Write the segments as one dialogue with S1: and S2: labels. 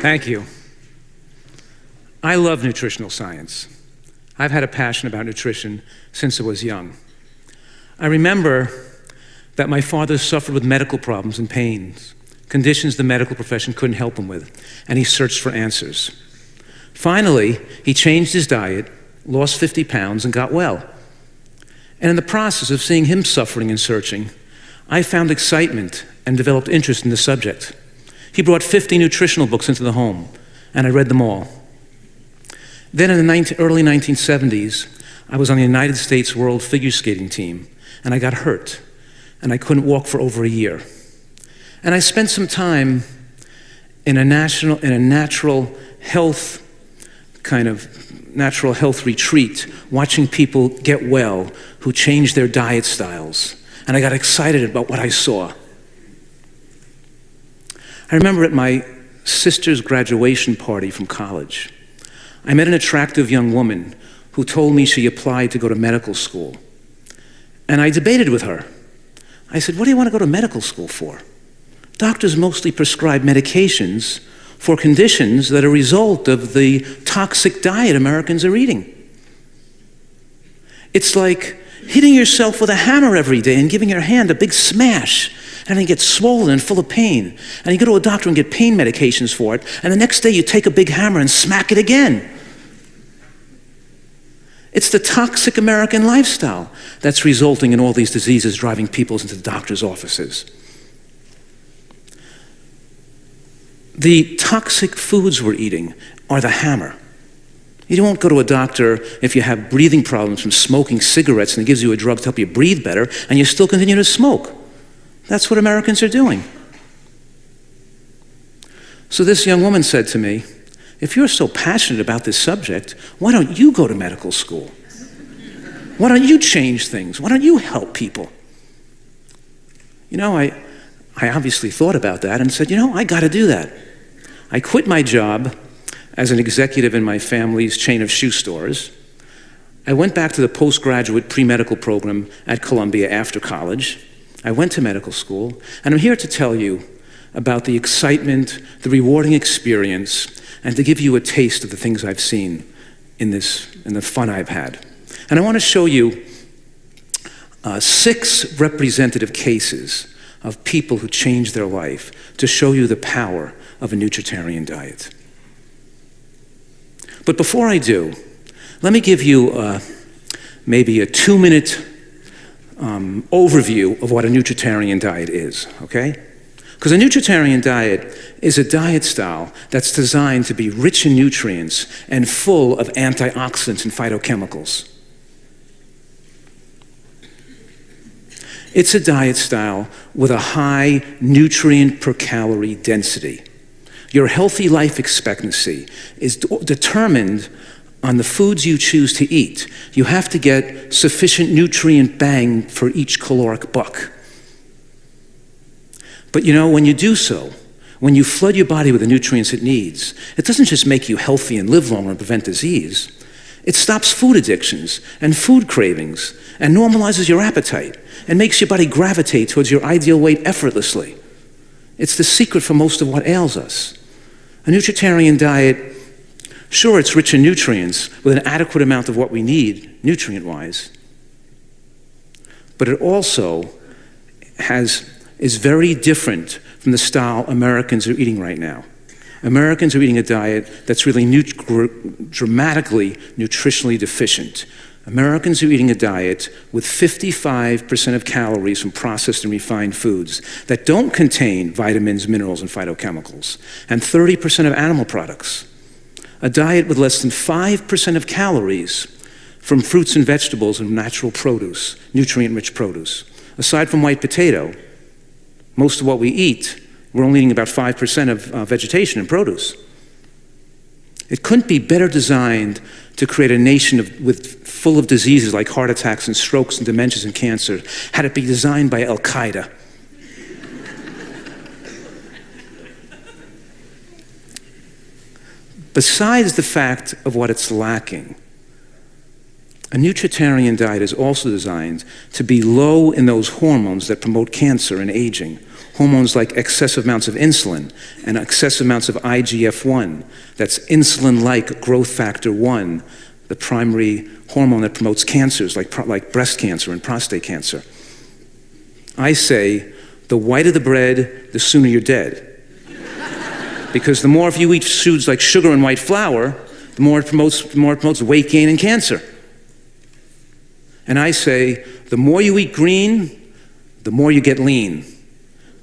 S1: Thank you. I love nutritional science. I've had a passion about nutrition since I was young. I remember that my father suffered with medical problems and pains, conditions the medical profession couldn't help him with, and he searched for answers. Finally, he changed his diet, lost 50 pounds, and got well. And in the process of seeing him suffering and searching, I found excitement and developed interest in the subject. He brought 50 nutritional books into the home, and I read them all. Then in the early 1970s, I was on the United States World Figure Skating team, and I got hurt, and I couldn't walk for over a year. And I spent some time in a natural health retreat, watching people get well who changed their diet styles. And I got excited about what I saw. I remember at my sister's graduation party from college, I met an attractive young woman who told me she applied to go to medical school. And I debated with her. I said, what do you want to go to medical school for? Doctors mostly prescribe medications for conditions that are a result of the toxic diet Americans are eating. It's like hitting yourself with a hammer every day and giving your hand a big smash, and then you get swollen and full of pain. And you go to a doctor and get pain medications for it, and the next day you take a big hammer and smack it again. It's the toxic American lifestyle that's resulting in all these diseases, driving people into the doctor's offices. The toxic foods we're eating are the hammer. You won't go to a doctor if you have breathing problems from smoking cigarettes and he gives you a drug to help you breathe better, and you still continue to smoke. That's what Americans are doing. So this young woman said to me, if you're so passionate about this subject, why don't you go to medical school? Why don't you change things? Why don't you help people? I obviously thought about that and said, I got to do that. I quit my job as an executive in my family's chain of shoe stores. I went back to the postgraduate pre-medical program at Columbia after college. I went to medical school, and I'm here to tell you about the excitement, the rewarding experience, and to give you a taste of the things I've seen in the fun I've had. And I want to show you 6 representative cases of people who changed their life to show you the power of a nutritarian diet. But before I do, let me give you maybe a 2-minute overview of what a nutritarian diet is, okay? Because a nutritarian diet is a diet style that's designed to be rich in nutrients and full of antioxidants and phytochemicals. It's a diet style with a high nutrient per calorie density. Your healthy life expectancy is determined on the foods you choose to eat. You have to get sufficient nutrient bang for each caloric buck. But when you do so, when you flood your body with the nutrients it needs, it doesn't just make you healthy and live longer and prevent disease. It stops food addictions and food cravings and normalizes your appetite and makes your body gravitate towards your ideal weight effortlessly. It's the secret for most of what ails us. A nutritarian diet, sure, it's rich in nutrients with an adequate amount of what we need, nutrient-wise, but it also is very different from the style Americans are eating right now. Americans are eating a diet that's really dramatically nutritionally deficient. Americans are eating a diet with 55% of calories from processed and refined foods that don't contain vitamins, minerals, and phytochemicals, and 30% of animal products. A diet with less than 5% of calories from fruits and vegetables and natural produce, nutrient-rich produce. Aside from white potato, most of what we eat, we're only eating about 5% of vegetation and produce. It couldn't be better designed to create a nation full of diseases like heart attacks and strokes and dementias and cancer had it be designed by Al-Qaeda. Besides the fact of what it's lacking, a nutritarian diet is also designed to be low in those hormones that promote cancer and aging. hormones like excessive amounts of insulin and excessive amounts of IGF-1, that's insulin-like growth factor 1, the primary hormone that promotes cancers like breast cancer and prostate cancer. I say, the whiter the bread, the sooner you're dead. Because the more if you eat foods like sugar and white flour, the more it promotes weight gain and cancer. And I say, the more you eat green, the more you get lean.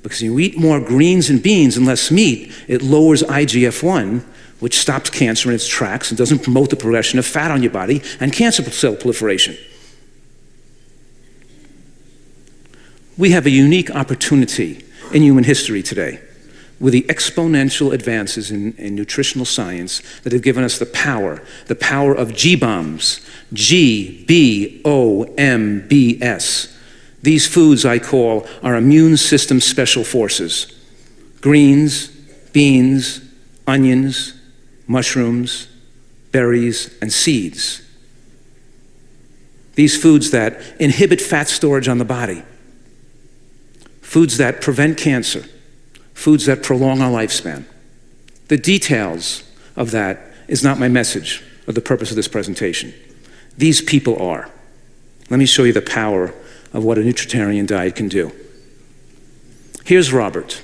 S1: Because you eat more greens and beans and less meat, it lowers IGF-1, which stops cancer in its tracks and doesn't promote the progression of fat on your body and cancer cell proliferation. We have a unique opportunity in human history today with the exponential advances in nutritional science that have given us the power of G-bombs, G-B-O-M-B-S. These foods I call our immune system special forces. Greens, beans, onions, mushrooms, berries, and seeds. These foods that inhibit fat storage on the body. Foods that prevent cancer. Foods that prolong our lifespan. The details of that is not my message or the purpose of this presentation. These people are. Let me show you the power of what a nutritarian diet can do. Here's Robert.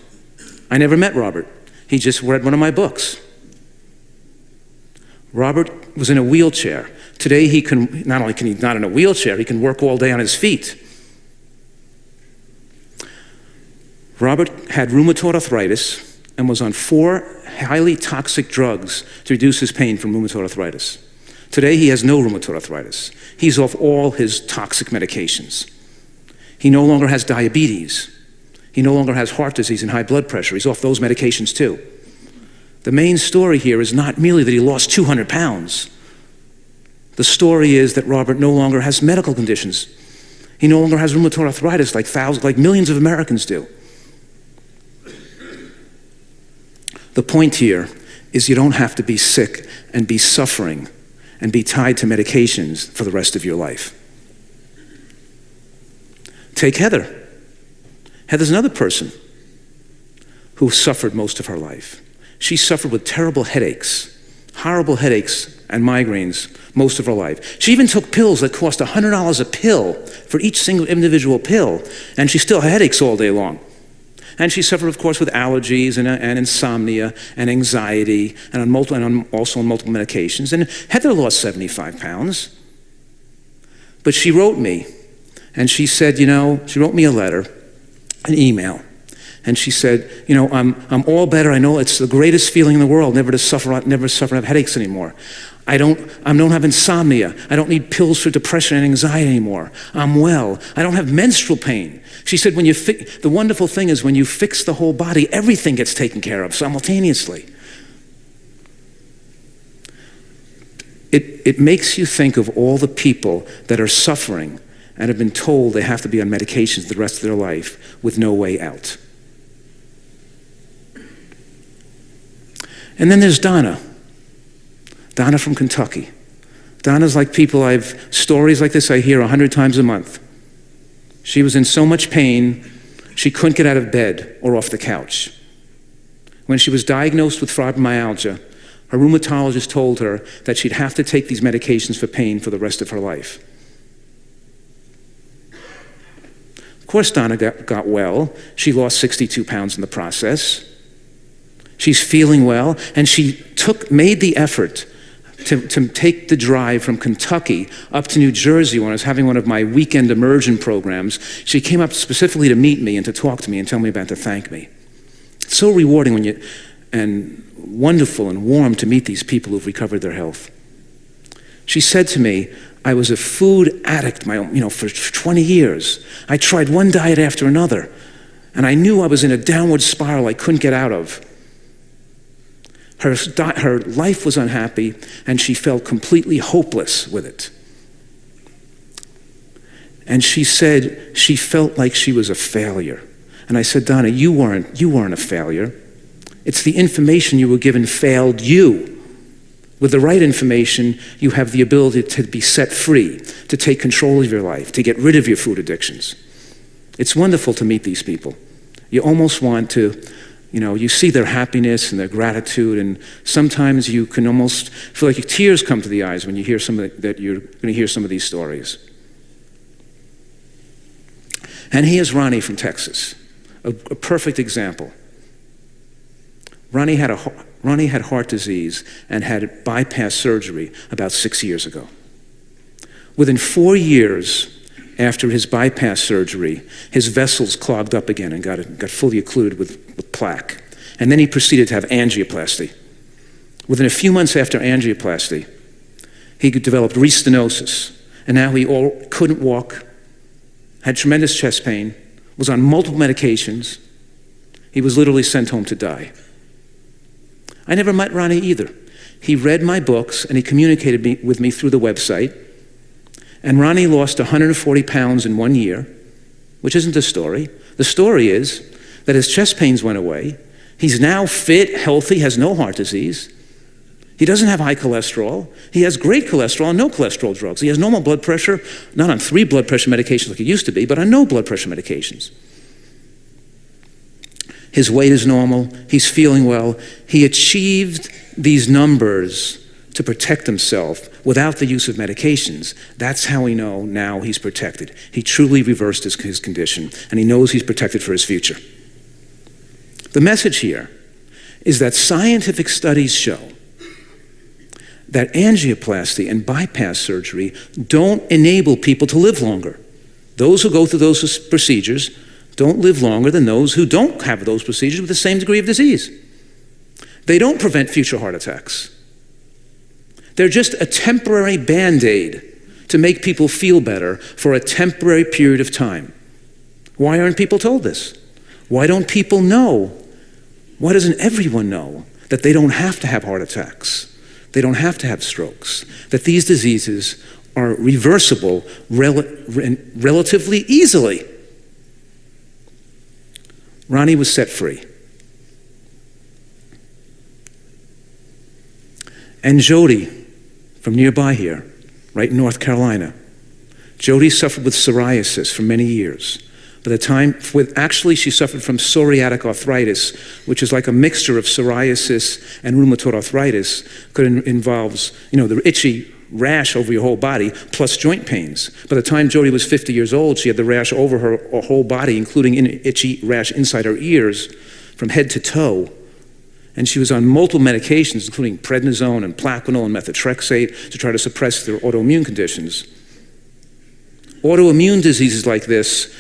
S1: I never met Robert. He just read one of my books. Robert was in a wheelchair. Today he can, not only can he not in a wheelchair, he can work all day on his feet. Robert had rheumatoid arthritis and was on 4 highly toxic drugs to reduce his pain from rheumatoid arthritis. Today he has no rheumatoid arthritis. He's off all his toxic medications. He no longer has diabetes. He no longer has heart disease and high blood pressure. He's off those medications too. The main story here is not merely that he lost 200 pounds. The story is that Robert no longer has medical conditions. He no longer has rheumatoid arthritis like millions of Americans do. The point here is you don't have to be sick and be suffering and be tied to medications for the rest of your life. Take Heather. Heather's another person who suffered most of her life. She suffered with terrible headaches, horrible headaches and migraines most of her life. She even took pills that cost $100 a pill for each single individual pill, and she still had headaches all day long. And she suffered, of course, with allergies and insomnia and anxiety and also on multiple medications. And Heather lost 75 pounds. But she wrote me, and she said, she wrote me a letter, an email. And she said, I'm all better. I know it's the greatest feeling in the world, never to suffer and have headaches anymore. I don't have insomnia. I don't need pills for depression and anxiety anymore. I'm well. I don't have menstrual pain. She said, the wonderful thing is when you fix the whole body, everything gets taken care of simultaneously. It makes you think of all the people that are suffering and have been told they have to be on medications the rest of their life with no way out. And then there's Donna. Donna from Kentucky. Donna's like stories like this I hear 100 times a month. She was in so much pain, she couldn't get out of bed or off the couch. When she was diagnosed with fibromyalgia, her rheumatologist told her that she'd have to take these medications for pain for the rest of her life. Of course, Donna got well. She lost 62 pounds in the process. She's feeling well, and she made the effort to take the drive from Kentucky up to New Jersey when I was having one of my weekend immersion programs. She came up specifically to meet me and to talk to me and tell me about to thank me. It's so rewarding and wonderful and warm to meet these people who've recovered their health. She said to me, I was a food addict for 20 years. I tried one diet after another, and I knew I was in a downward spiral I couldn't get out of. Her life was unhappy, and she felt completely hopeless with it. And she said she felt like she was a failure. And I said, Donna, you weren't a failure. It's the information you were given failed you. With the right information, you have the ability to be set free, to take control of your life, to get rid of your food addictions. It's wonderful to meet these people. You almost want to, you see their happiness and their gratitude, and sometimes you can almost feel like your tears come to the eyes when you hear that you're going to hear some of these stories. And here's Ronnie from Texas, a perfect example. Ronnie had heart disease and had bypass surgery about 6 years ago. Within 4 years after his bypass surgery, his vessels clogged up again and got fully occluded with plaque. And then he proceeded to have angioplasty. Within a few months after angioplasty, he developed restenosis, and now he couldn't walk, had tremendous chest pain, was on multiple medications. He was literally sent home to die. I never met Ronnie either. He read my books and he communicated with me through the website. And Ronnie lost 140 pounds in 1 year, which isn't the story. The story is that his chest pains went away. He's now fit, healthy, has no heart disease. He doesn't have high cholesterol. He has great cholesterol and no cholesterol drugs. He has normal blood pressure, not on 3 blood pressure medications like it used to be, but on no blood pressure medications. His weight is normal. He's feeling well. He achieved these numbers to protect himself without the use of medications. That's how we know now he's protected. He truly reversed his condition, and he knows he's protected for his future. The message here is that scientific studies show that angioplasty and bypass surgery don't enable people to live longer. Those who go through those procedures don't live longer than those who don't have those procedures with the same degree of disease. They don't prevent future heart attacks. They're just a temporary Band-Aid to make people feel better for a temporary period of time. Why aren't people told this? Why don't people know? Why doesn't everyone know that they don't have to have heart attacks? They don't have to have strokes, that these diseases are reversible relatively easily. Ronnie was set free. And Jody, from nearby here, right in North Carolina, Jody suffered with psoriasis for many years. By the time, she suffered from psoriatic arthritis, which is like a mixture of psoriasis and rheumatoid arthritis. Involves, the itchy rash over your whole body, plus joint pains. By the time Jody was 50 years old, she had the rash over her whole body, including an itchy rash inside her ears, from head to toe. And she was on multiple medications, including prednisone and Plaquenil and methotrexate, to try to suppress their autoimmune conditions. Autoimmune diseases like this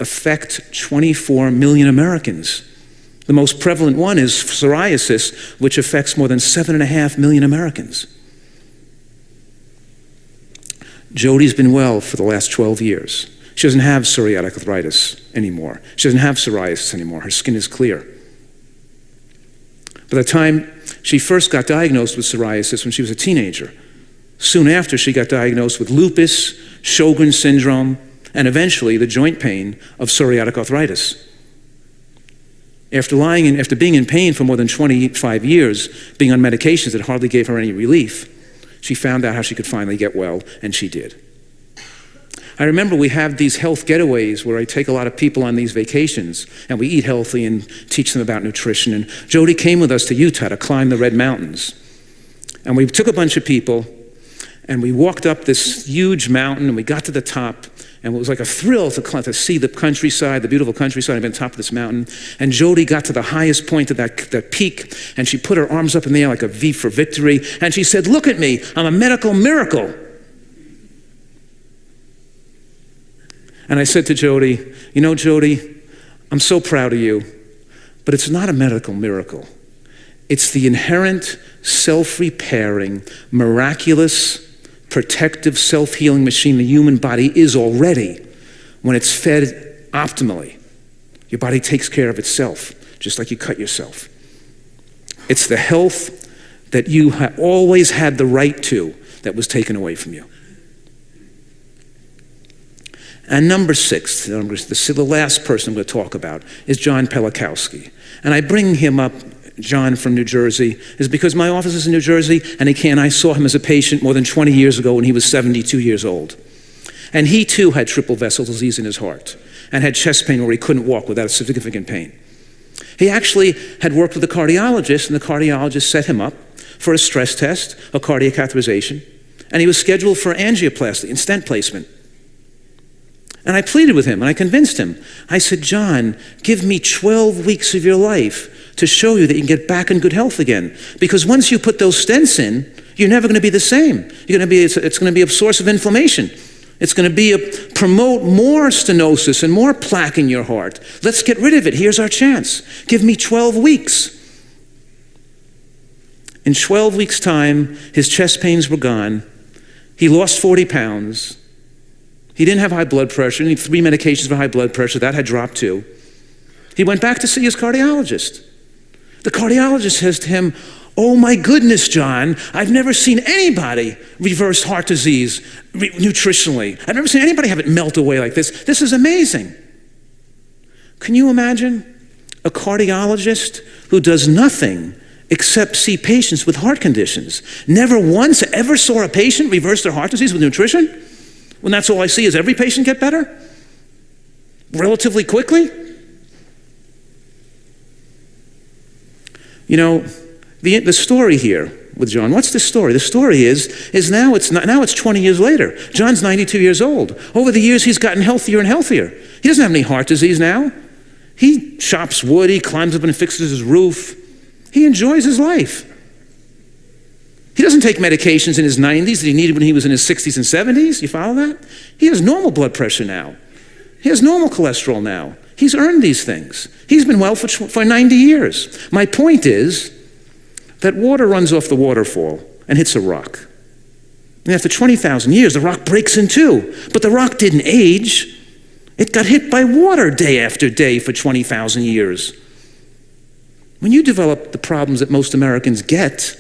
S1: affect 24 million Americans. The most prevalent one is psoriasis, which affects more than 7.5 million Americans. Jody's been well for the last 12 years. She doesn't have psoriatic arthritis anymore. She doesn't have psoriasis anymore. Her skin is clear. By the time she first got diagnosed with psoriasis when she was a teenager, soon after she got diagnosed with lupus, Sjogren's syndrome, and eventually the joint pain of psoriatic arthritis. After being in pain for more than 25 years, being on medications that hardly gave her any relief, she found out how she could finally get well, and she did. I remember we have these health getaways where I take a lot of people on these vacations, and we eat healthy and teach them about nutrition. And Jody came with us to Utah to climb the Red Mountains. And we took a bunch of people, and we walked up this huge mountain, and we got to the top, and it was like a thrill to see the countryside, the beautiful countryside on the top of this mountain. And Jody got to the highest point of that peak, and she put her arms up in the air like a V for victory, and she said, "Look at me, I'm a medical miracle." And I said to Jody, Jody, I'm so proud of you, but it's not a medical miracle. It's the inherent self-repairing, miraculous, protective, self-healing machine the human body is already when it's fed optimally. Your body takes care of itself, just like you cut yourself. It's the health that you always had the right to that was taken away from you. And number 6, the last person I'm going to talk about is John Pelikowski. And I bring him up, John from New Jersey, is because my office is in New Jersey, and I saw him as a patient more than 20 years ago when he was 72 years old. And he too had triple vessel disease in his heart. and had chest pain where he couldn't walk without significant pain. He actually had worked with a cardiologist, and the cardiologist set him up for a stress test, a cardiac catheterization, and he was scheduled for angioplasty and stent placement. And I pleaded with him, and I convinced him. I said, John, give me 12 weeks of your life to show you that you can get back in good health again. Because once you put those stents in, you're never going to be the same. It's going to be a source of inflammation. It's going to promote more stenosis and more plaque in your heart. Let's get rid of it. Here's our chance. Give me 12 weeks. In 12 weeks' time, his chest pains were gone. He lost 40 pounds. He didn't have high blood pressure. He needed 3 medications for high blood pressure. That had dropped too. He went back to see his cardiologist. The cardiologist says to him, oh my goodness, John, I've never seen anybody reverse heart disease nutritionally. I've never seen anybody have it melt away like this. This is amazing. Can you imagine a cardiologist who does nothing except see patients with heart conditions, never once ever saw a patient reverse their heart disease with nutrition? When that's all I see is every patient get better? Relatively quickly? You know, the story here with John, what's the story? The story is now it's 20 years later. John's 92 years old. Over the years, he's gotten healthier and healthier. He doesn't have any heart disease now. He chops wood, he climbs up and fixes his roof. He enjoys his life. He doesn't take medications in his 90s that he needed when he was in his 60s and 70s. You follow that? He has normal blood pressure now. He has normal cholesterol now. He's earned these things. He's been well for 90 years. My point is that water runs off the waterfall and hits a rock. And after 20,000 years, the rock breaks in two. But the rock didn't age. It got hit by water day after day for 20,000 years. When you develop the problems that most Americans get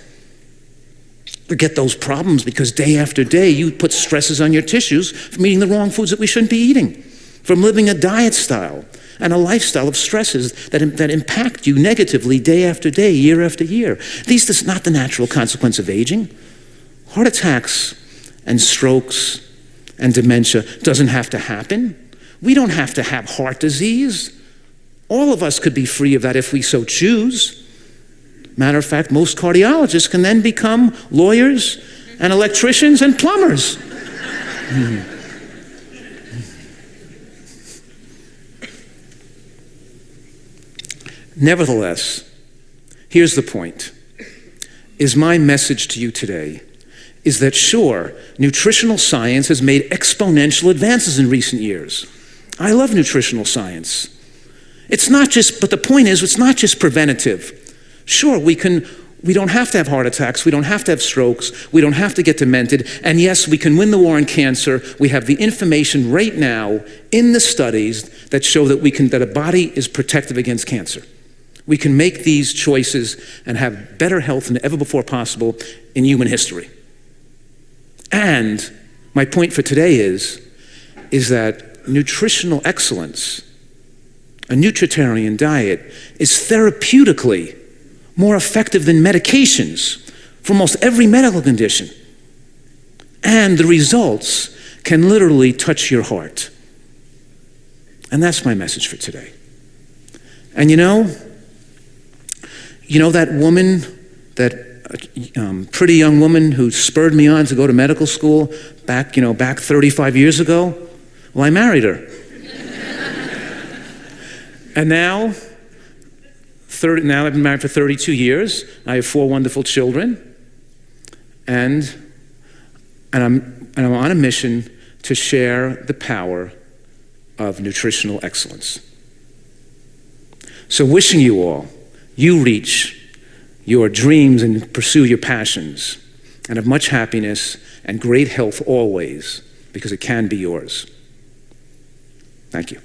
S1: those problems because day after day you put stresses on your tissues from eating the wrong foods that we shouldn't be eating, from living a diet style and a lifestyle of stresses that impact you negatively day after day, year after year. This is not the natural consequence of aging. Heart attacks and strokes and dementia doesn't have to happen. We don't have to have heart disease. All of us could be free of that if we so choose. Matter of fact, most cardiologists can then become lawyers and electricians and plumbers. Nevertheless, here's the point. Is my message to you today is that sure, nutritional science has made exponential advances in recent years. I love nutritional science. But the point is, it's not just preventative. Sure, we don't have to have heart attacks, we don't have to have strokes, we don't have to get demented, and yes, we can win the war on cancer. We have the information right now in the studies that show that a body is protective against cancer. We can make these choices and have better health than ever before possible in human history. And my point for today is that nutritional excellence, a nutritarian diet, is therapeutically more effective than medications for almost every medical condition. And the results can literally touch your heart. And that's my message for today. And you know that woman, that pretty young woman who spurred me on to go to medical school back 35 years ago? Well, I married her. And now I've been married for 32 years. I have 4 wonderful children. And I'm on a mission to share the power of nutritional excellence. So wishing you all, you reach your dreams and pursue your passions, and of much happiness and great health always, because it can be yours. Thank you.